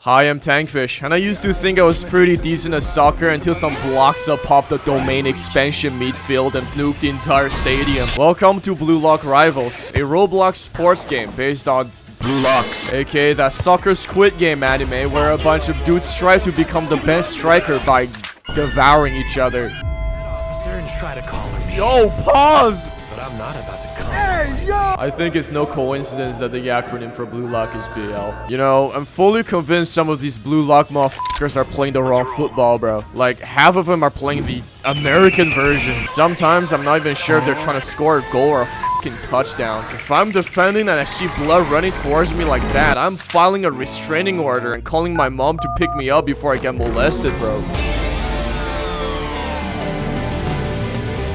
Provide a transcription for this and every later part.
Hi, I'm Tankfish, and I used to think I was pretty decent at soccer until some blocks up popped the domain expansion midfield and nuked the entire stadium. Welcome to Blue Lock Rivals, a Roblox sports game based on Blue Lock, aka that soccer Squid Game anime where a bunch of dudes strive to become the best striker by devouring each other. Officer, and try to call me. Yo, pause! But I'm not about to call. Hey, yo! I think it's no coincidence that the acronym for Blue Lock is BL. You know, I'm fully convinced some of these Blue Lock motherfuckers are playing the wrong football, bro. Like, half of them are playing the American version. Sometimes I'm not even sure if they're trying to score a goal or a fucking touchdown. If I'm defending and I see blood running towards me like that, I'm filing a restraining order and calling my mom to pick me up before I get molested, bro.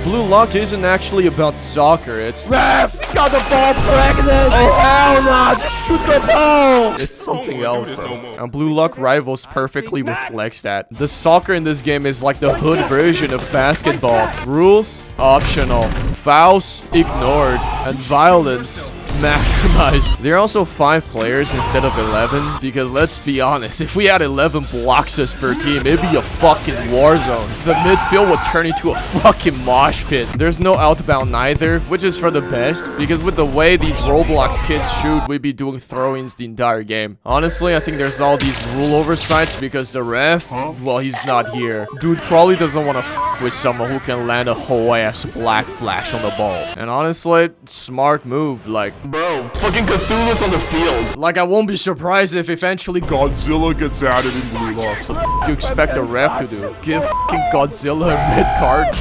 Blue Lock isn't actually about soccer, it's Ref, you got the ball pregnant! Oh, hell nah, just shoot the ball! It's something else, bro. And Blue Lock Rivals perfectly reflects that. The soccer in this game is like the hood version of basketball. Rules, optional. Fouls, ignored. And violence, maximized. There are also 5 players instead of 11, because let's be honest, if we had 11 blockers per team, it'd be a fucking war zone. The midfield would turn into a fucking mosh pit. There's no outbound neither, which is for the best, because with the way these Roblox kids shoot, we'd be doing throw-ins the entire game. Honestly, I think there's all these rule oversights because the ref, well, he's not here. Dude probably doesn't want to f with someone who can land a whole ass black flash on the ball. And honestly, smart move, like, bro, fucking Cthulhu's on the field. Like, I won't be surprised if eventually Godzilla gets added in Blue Lock. What the f do you expect the ref to do? Give fucking Godzilla a red card?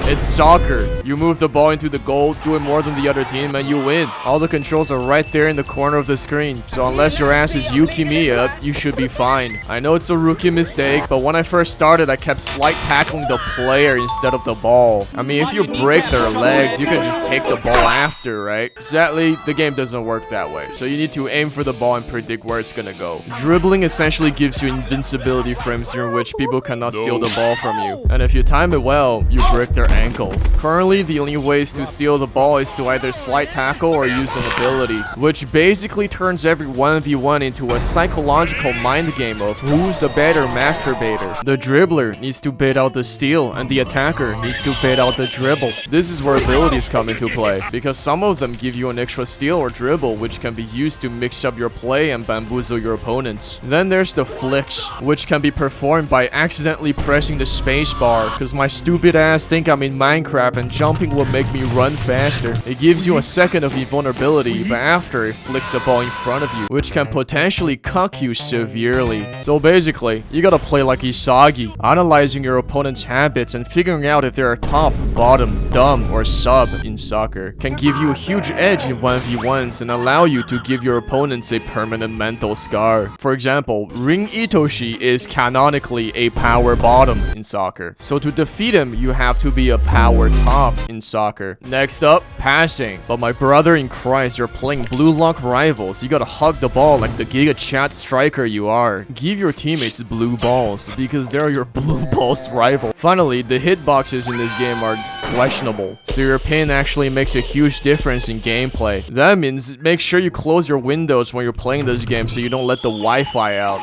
It's soccer. You move the ball into the goal, do it more than the other team, and you win. All the controls are right there in the corner of the screen, so unless your ass is Yuki Miya, you should be fine. I know it's a rookie mistake, but when I first started, I kept slight tackling the player instead of the ball. I mean, if you break their legs, you can just take the ball after, right? Sadly, the game doesn't work that way, so you need to aim for the ball and predict where it's gonna go. Dribbling essentially gives you invincibility frames during which people cannot steal the ball from you, and if you time it well, you break their ankles. Currently, the only ways to steal the ball is to either slight tackle or use an ability, which basically turns every 1v1 into a psychological mind game of who's the better masturbator. The dribbler needs to bait out the steal, and the attacker needs to bait out the dribble. This is where abilities come into play, because some of them give you an extra steal or dribble, which can be used to mix up your play and bamboozle your opponents. Then there's the flicks, which can be performed by accidentally pressing the space bar, because my stupid ass think I'm in Minecraft and jumping will make me run faster. It gives you a second of invulnerability, but after it flicks a ball in front of you, which can potentially cuck you severely. So basically, you gotta play like Isagi, analyzing your opponent's habits and figuring out if they're top, bottom, dumb, or sub in soccer. Can give you a huge edge in 1v1s and allow you to give your opponents a permanent mental scar. For example, Ring Itoshi is canonically a power bottom in soccer. So to defeat him, you have to be a power top in soccer. Next up, passing. But my brother in Christ, you're playing Blue Lock Rivals. You gotta hug the ball like the Giga Chat striker you are. Give your teammates blue balls because they're your blue balls rival. Finally, the hitboxes in this game are questionable, so your pin actually makes a huge difference in gameplay. That means make sure you close your windows when you're playing this game so you don't let the Wi-Fi out.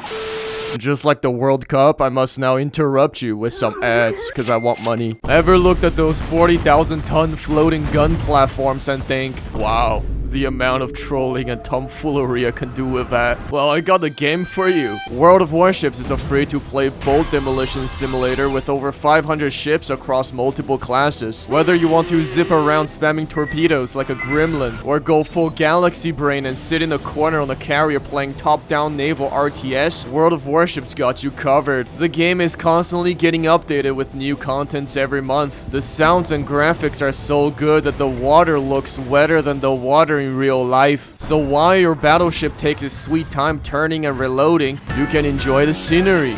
Just like the World Cup, I must now interrupt you with some ads, because I want money. Ever looked at those 40,000-ton floating gun platforms and think, wow, the amount of trolling and tomfoolery I can do with that? Well, I got a game for you. World of Warships is a free-to-play boat demolition simulator with over 500 ships across multiple classes. Whether you want to zip around spamming torpedoes like a gremlin, or go full galaxy brain and sit in a corner on a carrier playing top-down naval RTS, World of Warships got you covered. The game is constantly getting updated with new contents every month. The sounds and graphics are so good that the water looks wetter than the water in real life. So while your battleship takes its sweet time turning and reloading, you can enjoy the scenery.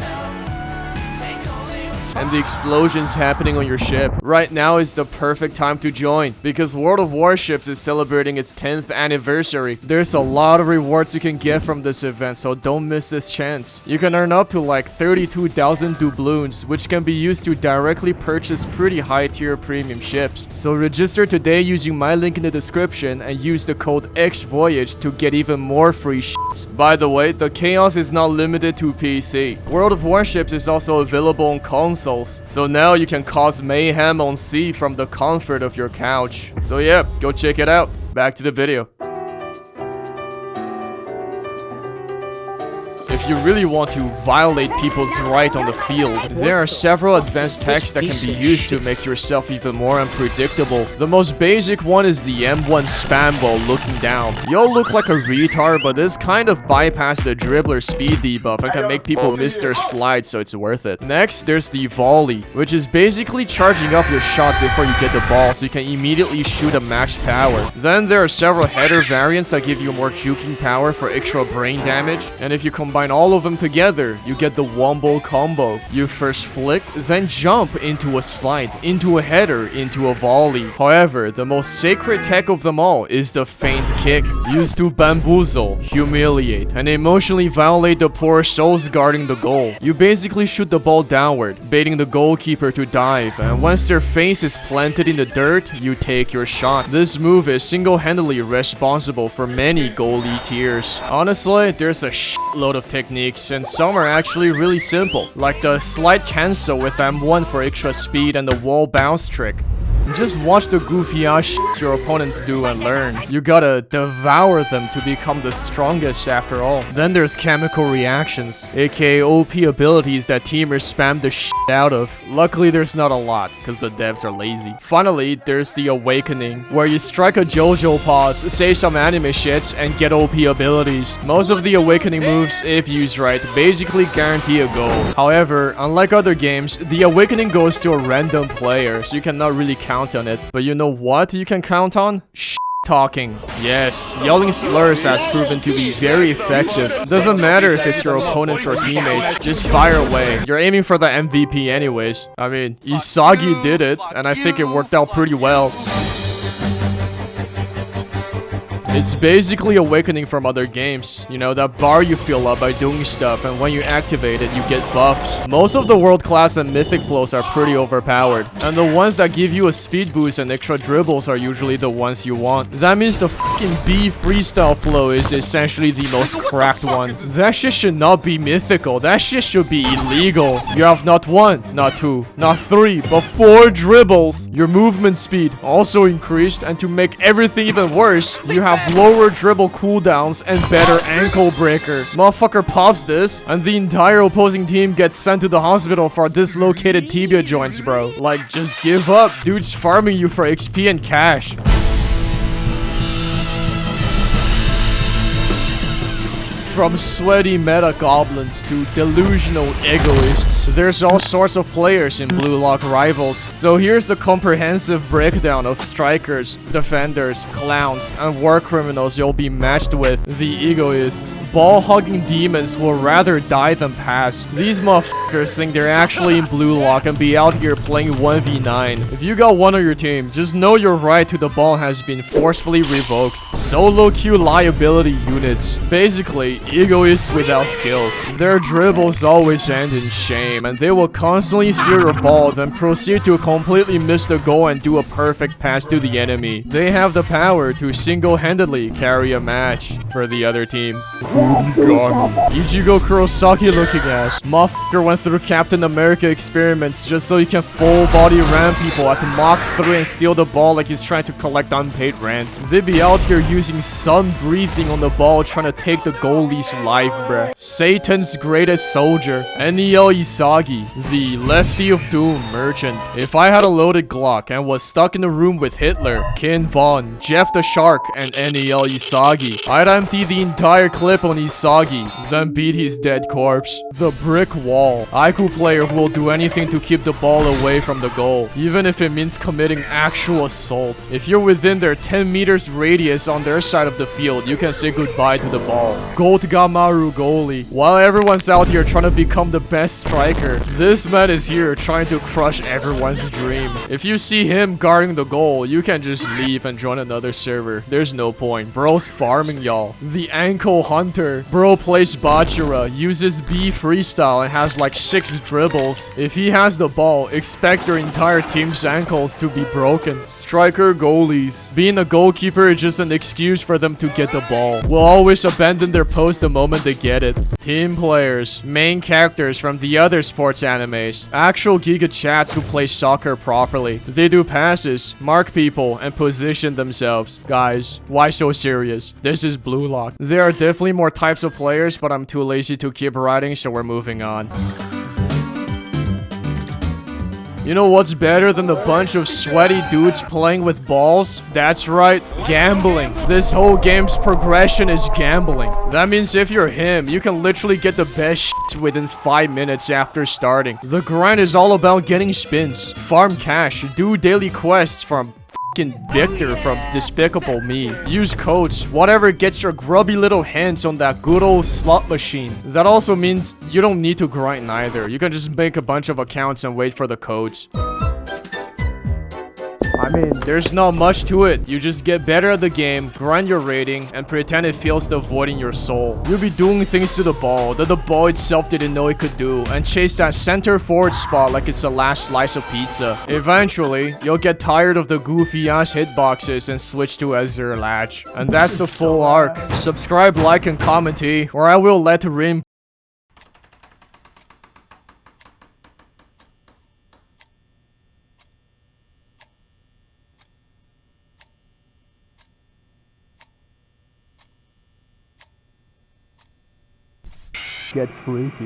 and the explosions happening on your ship. Right now is the perfect time to join, because World of Warships is celebrating its 10th anniversary. There's a lot of rewards you can get from this event, so don't miss this chance. You can earn up to like 32,000 doubloons, which can be used to directly purchase pretty high tier premium ships. So register today using my link in the description and use the code XVOYAGE to get even more free shits. By the way, the chaos is not limited to PC. World of Warships is also available on consoles, so now you can cause mayhem on sea from the comfort of your couch. So yeah, go check it out. Back to the video. If you really want to violate people's right on the field, there are several advanced techs that can be used to make yourself even more unpredictable. The most basic one is the M1 spam ball looking down. You'll look like a retard, but this kind of bypass the dribbler speed debuff and can make people miss their slides, so it's worth it. Next, there's the volley, which is basically charging up your shot before you get the ball so you can immediately shoot at max power. Then there are several header variants that give you more juking power for extra brain damage, and if you combine all of them together, you get the wombo combo. You first flick, then jump into a slide, into a header, into a volley. However, the most sacred tech of them all is the feint kick, used to bamboozle, humiliate, and emotionally violate the poor souls guarding the goal. You basically shoot the ball downward, baiting the goalkeeper to dive, and once their face is planted in the dirt, you take your shot. This move is single-handedly responsible for many goalie tears. Honestly, there's a shitload of techniques, and some are actually really simple, like the slide cancel with M1 for extra speed and the wall bounce trick. Just watch the goofy ass shit your opponents do and learn. You gotta devour them to become the strongest after all. Then there's chemical reactions, aka OP abilities that teamers spam the shit out of. Luckily there's not a lot, cause the devs are lazy. Finally, there's the awakening, where you strike a JoJo pause, say some anime shits, and get OP abilities. Most of the awakening moves, if used right, basically guarantee a goal. However, unlike other games, the awakening goes to a random player, so you cannot really count on it. But you know what you can count on? Talking. Yes, yelling slurs has proven to be very effective. Doesn't matter if it's your opponents or teammates, just fire away. You're aiming for the MVP anyways. I mean, Isagi did it, and I think it worked out pretty well. It's basically awakening from other games. You know, that bar you fill up by doing stuff, and when you activate it, you get buffs. Most of the world class and mythic flows are pretty overpowered, and the ones that give you a speed boost and extra dribbles are usually the ones you want. That means the fucking B freestyle flow is essentially the most cracked one. That shit should not be mythical. That shit should be illegal. You have not one, not two, not three, but 4 dribbles. Your movement speed also increased, and to make everything even worse, you have lower dribble cooldowns and better ankle breaker. Motherfucker pops this, and the entire opposing team gets sent to the hospital for dislocated tibia joints, bro. Like, just give up. Dude's farming you for XP and cash. From sweaty meta goblins to delusional egoists, there's all sorts of players in Blue Lock Rivals. So here's the comprehensive breakdown of strikers, defenders, clowns, and war criminals you'll be matched with. The egoists, ball-hugging demons will rather die than pass. These motherfuckers think they're actually in Blue Lock and be out here playing 1v9. If you got one on your team, just know your right to the ball has been forcefully revoked. Solo queue liability units. Basically, egoists without skills. Their dribbles always end in shame, and they will constantly steer your ball, then proceed to completely miss the goal and do a perfect pass to the enemy. They have the power to single-handedly carry a match for the other team. Ichigo Kurosaki looking ass. Motherfucker went through Captain America experiments just so he can full body ram people at Mach 3 and steal the ball like he's trying to collect unpaid rent. They be out here using sun breathing on the ball trying to take the goalie's life, bruh. Satan's greatest soldier, NEL Isagi, the lefty of doom merchant. If I had a loaded Glock and was stuck in a room with Hitler, Ken Von, Jeff the Shark, and NEL Isagi, I'd empty the entire clip on Isagi, then beat his dead corpse. The brick wall. Aiku player who will do anything to keep the ball away from the goal, even if it means committing actual assault. If you're within their 10 meters radius on their side of the field, you can say goodbye to the ball. Gold Goat Gamaru goalie. While everyone's out here trying to become the best striker, this man is here trying to crush everyone's dream. If you see him guarding the goal, you can just leave and join another server. There's no point. Bro's farming y'all. The ankle hunter. Bro plays Bachira, uses B freestyle and has like 6 dribbles. If he has the ball, expect your entire team's ankles to be broken. Striker goalies. Being a goalkeeper is just an excuse for them to get the ball. Will always abandon their post the moment they get it. Team players. Main characters from the other sports animes. Actual Giga Chats who play soccer properly. They do passes, mark people, and position themselves. Guys, why so serious? This is Blue Lock. There are definitely more types of players, but I'm too lazy to keep writing, so we're moving on. You know what's better than the bunch of sweaty dudes playing with balls? That's right, gambling. This whole game's progression is gambling. That means if you're him, you can literally get the best shit within 5 minutes after starting. The grind is all about getting spins, farm cash, do daily quests from Victor from Despicable Me. Use codes, whatever gets your grubby little hands on that good old slot machine. That also means you don't need to grind either. You can just make a bunch of accounts and wait for the codes. I mean, there's not much to it. You just get better at the game, grind your rating, and pretend it feels the void in your soul. You'll be doing things to the ball that the ball itself didn't know it could do, and chase that center forward spot like it's the last slice of pizza. Eventually, you'll get tired of the goofy ass hitboxes and switch to Azure Latch. And that's the full arc. Subscribe, like, and comment, or I will let Rim get freaky.